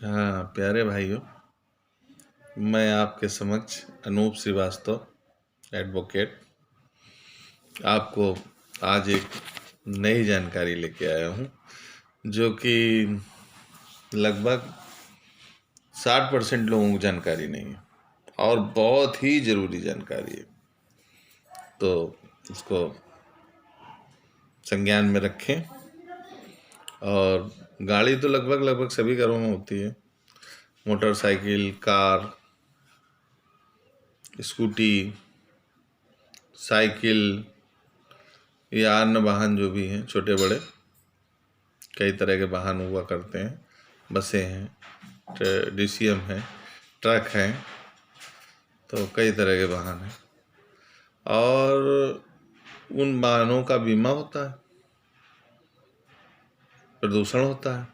हाँ प्यारे भाइयों, मैं आपके समक्ष अनूप श्रीवास्तव एडवोकेट आपको आज एक नई जानकारी लेके आया हूँ, जो कि लगभग 60% लोगों को जानकारी नहीं है और बहुत ही ज़रूरी जानकारी है। तो इसको संज्ञान में रखें। और गाड़ी तो लगभग सभी घरों में होती है। मोटरसाइकिल, कार, स्कूटी, साइकिल या अन्य वाहन जो भी हैं, छोटे बड़े कई तरह के वाहन हुआ करते हैं। बसें हैं, DCM हैं, ट्रक हैं, तो कई तरह के वाहन हैं और उन वाहनों का बीमा होता है, प्रदूषण होता है,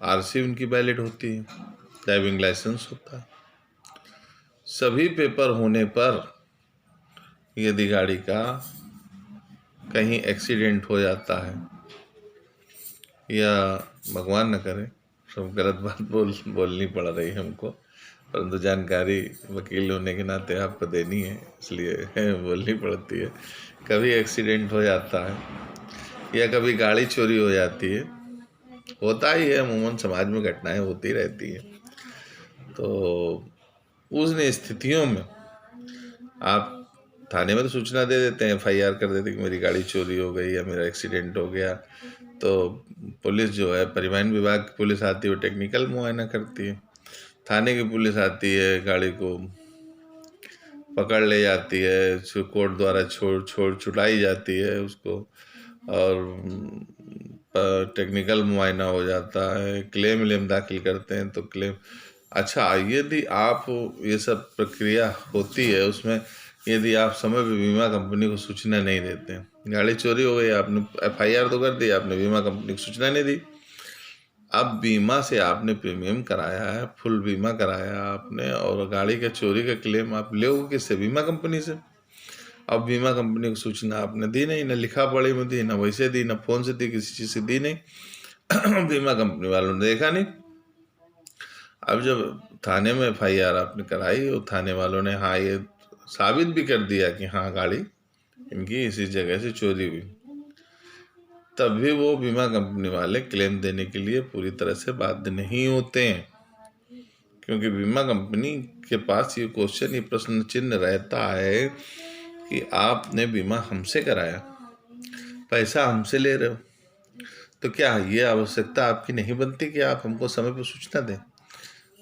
RC उनकी वैलिड होती है, ड्राइविंग लाइसेंस होता है। सभी पेपर होने पर यदि गाड़ी का कहीं एक्सीडेंट हो जाता है या भगवान न करे, सब गलत बात बोलनी पड़ रही है हमको, परंतु जानकारी वकील होने के नाते आपको देनी है, इसलिए बोलनी पड़ती है। कभी एक्सीडेंट हो जाता है या कभी गाड़ी चोरी हो जाती है, होता ही है, अमूमन समाज में घटनाएं होती रहती हैं। तो उन स्थितियों में आप थाने में तो सूचना दे देते हैं, FIR कर देते कि मेरी गाड़ी चोरी हो गई या मेरा एक्सीडेंट हो गया। तो पुलिस जो है, परिवहन विभाग की पुलिस आती है, वो टेक्निकल मुआयना करती है। थाने की पुलिस आती है, गाड़ी को पकड़ ले जाती है, कोर्ट द्वारा छुड़ाई जाती है उसको, और टेक्निकल मुआयना हो जाता है, क्लेम दाखिल करते हैं तो क्लेम। अच्छा, यदि आप ये सब प्रक्रिया होती है, उसमें यदि आप समय पे बीमा कंपनी को सूचना नहीं देते हैं, गाड़ी चोरी हो गई, आपने FIR तो कर दी, आपने बीमा कंपनी को सूचना नहीं दी। अब बीमा से आपने प्रीमियम कराया है, फुल बीमा कराया आपने, और गाड़ी के चोरी का क्लेम आप लोगे किससे? बीमा कंपनी से। अब बीमा कंपनी को सूचना आपने दी नहीं, न लिखा पढ़ी में दी, न वैसे दी, न फोन से दी, किसी चीज़ से दी नहीं। बीमा कंपनी वालों ने देखा नहीं। अब जब थाने में FIR आपने कराई और थाने वालों ने हाँ ये साबित भी कर दिया कि हाँ गाड़ी इनकी इसी जगह से चोरी हुई, तब भी वो बीमा कंपनी वाले क्लेम देने के लिए पूरी तरह से बाध्य नहीं होते हैं, क्योंकि बीमा कंपनी के पास ये क्वेश्चन, ये प्रश्न चिन्ह रहता है कि आपने बीमा हमसे कराया, पैसा हमसे ले रहे हो, तो क्या ये आवश्यकता आपकी नहीं बनती कि आप हमको समय पर सूचना दें?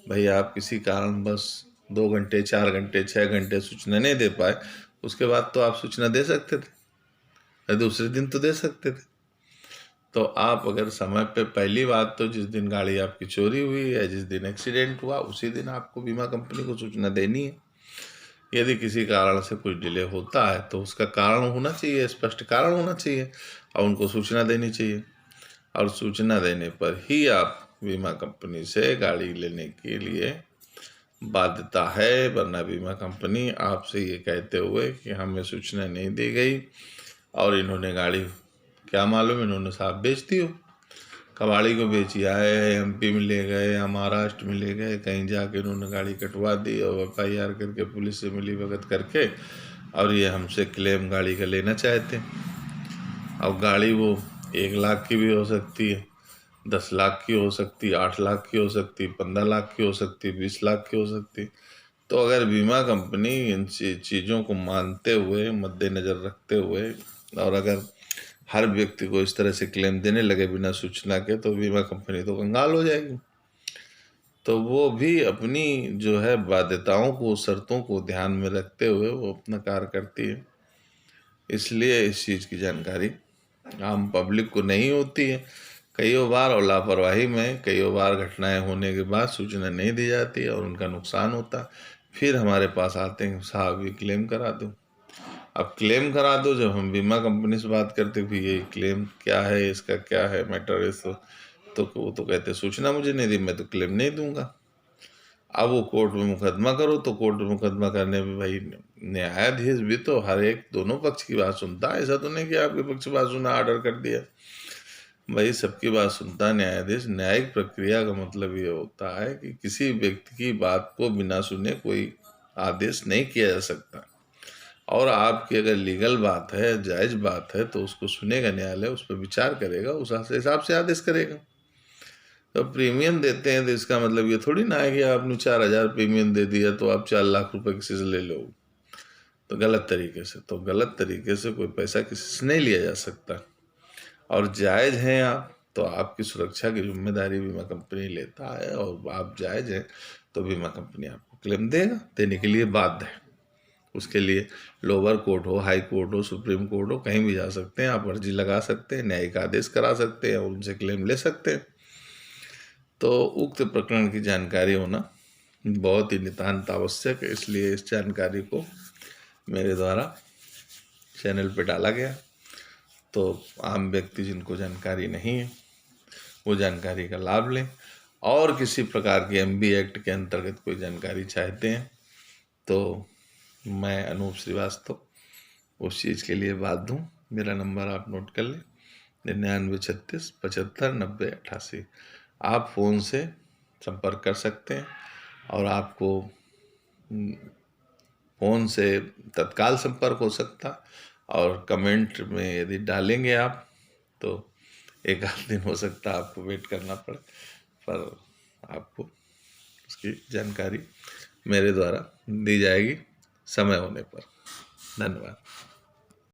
भाई, आप किसी कारण बस 2 घंटे, 4 घंटे, 6 घंटे सूचना नहीं दे पाए, उसके बाद तो आप सूचना दे सकते थे, दूसरे दिन तो दे सकते थे। तो आप अगर समय पे, पहली बात तो जिस दिन गाड़ी आपकी चोरी हुई या जिस दिन एक्सीडेंट हुआ, उसी दिन आपको बीमा कंपनी को सूचना देनी है। यदि किसी कारण से कुछ डिले होता है तो उसका कारण होना चाहिए, स्पष्ट कारण होना चाहिए और उनको सूचना देनी चाहिए, और सूचना देने पर ही आप बीमा कंपनी से गाड़ी लेने के लिए बाध्यता है। वरना बीमा कंपनी आपसे ये कहते हुए कि हमें सूचना नहीं दी गई और इन्होंने गाड़ी, क्या मालूम इन्होंने साहब बेच दी हो, कबाड़ी को बेची आए, MP में ले गए या महाराष्ट्र में ले गए, कहीं जाके इन्होंने गाड़ी कटवा दी और FIR करके पुलिस से मिली भगत करके, और ये हमसे क्लेम गाड़ी का लेना चाहते हैं। अब गाड़ी वो 1 लाख की भी हो सकती है, 10 लाख की हो सकती, 8 लाख की हो सकती, 15 लाख की हो सकती, 20 लाख की हो सकती। तो अगर बीमा कंपनी इन चीज़ों को मानते हुए, मद्देनज़र रखते हुए, और अगर हर व्यक्ति को इस तरह से क्लेम देने लगे बिना सूचना के, तो बीमा कंपनी तो कंगाल हो जाएगी। तो वो भी अपनी जो है बाध्यताओं को, शर्तों को ध्यान में रखते हुए वो अपना कार्य करती है। इसलिए इस चीज़ की जानकारी आम पब्लिक को नहीं होती है कई बार, और लापरवाही में कई बार घटनाएं होने के बाद सूचना नहीं दी जाती है और उनका नुकसान होता है। फिर हमारे पास आते हैं, साहब ये क्लेम करा दो। अब क्लेम करा दो, जब हम बीमा कंपनी से बात करते भी ये क्लेम क्या है, इसका क्या है मैटर, इस तो वो तो कहते सूचना मुझे नहीं दी, मैं तो क्लेम नहीं दूंगा। अब वो कोर्ट में मुकदमा करो, तो कोर्ट में मुकदमा करने में भाई न्यायाधीश भी तो हर एक दोनों पक्ष की बात सुनता है। ऐसा तो नहीं कि आपके पक्ष की बात सुना, ऑर्डर कर दिया। भाई सबकी बात सुनता न्यायाधीश। न्यायिक प्रक्रिया का मतलब ये होता है कि किसी व्यक्ति की बात को बिना सुने कोई आदेश नहीं किया जा सकता, और आपकी अगर लीगल बात है, जायज बात है, तो उसको सुनेगा न्यायालय, उस पर विचार करेगा, उस हिसाब से आदेश करेगा। तो प्रीमियम देते हैं तो इसका मतलब ये थोड़ी ना है कि आपने 4,000 प्रीमियम दे दिया तो आप 4 लाख रुपए किसी से ले लो, तो गलत तरीके से। तो गलत तरीके से कोई पैसा किसी से नहीं लिया जा सकता। और जायज़ हैं आप, तो आपकी सुरक्षा की जिम्मेदारी बीमा कंपनी लेता है, और आप जायज़ हैं तो बीमा कंपनी आपको क्लेम देगा, देने के लिए बाध्य है। उसके लिए लोअर कोर्ट हो, हाई कोर्ट हो, सुप्रीम कोर्ट हो, कहीं भी जा सकते हैं आप, अर्जी लगा सकते हैं, न्यायिक आदेश करा सकते हैं और उनसे क्लेम ले सकते हैं। तो उक्त प्रकरण की जानकारी होना बहुत ही नितांत आवश्यक है, इसलिए इस जानकारी को मेरे द्वारा चैनल पे डाला गया। तो आम व्यक्ति जिनको जानकारी नहीं है वो जानकारी का लाभ लें, और किसी प्रकार की एमबी एक्ट के अंतर्गत कोई जानकारी चाहते हैं तो मैं अनूप श्रीवास्तव उस चीज़ के लिए बात दूँ। मेरा नंबर आप नोट कर लें, 9936759088। आप फ़ोन से संपर्क कर सकते हैं, और आपको फ़ोन से तत्काल संपर्क हो सकता, और कमेंट में यदि डालेंगे आप तो एक आध दिन हो सकता है आपको वेट करना पड़े, पर आपको उसकी जानकारी मेरे द्वारा दी जाएगी समय होने पर। धन्यवाद।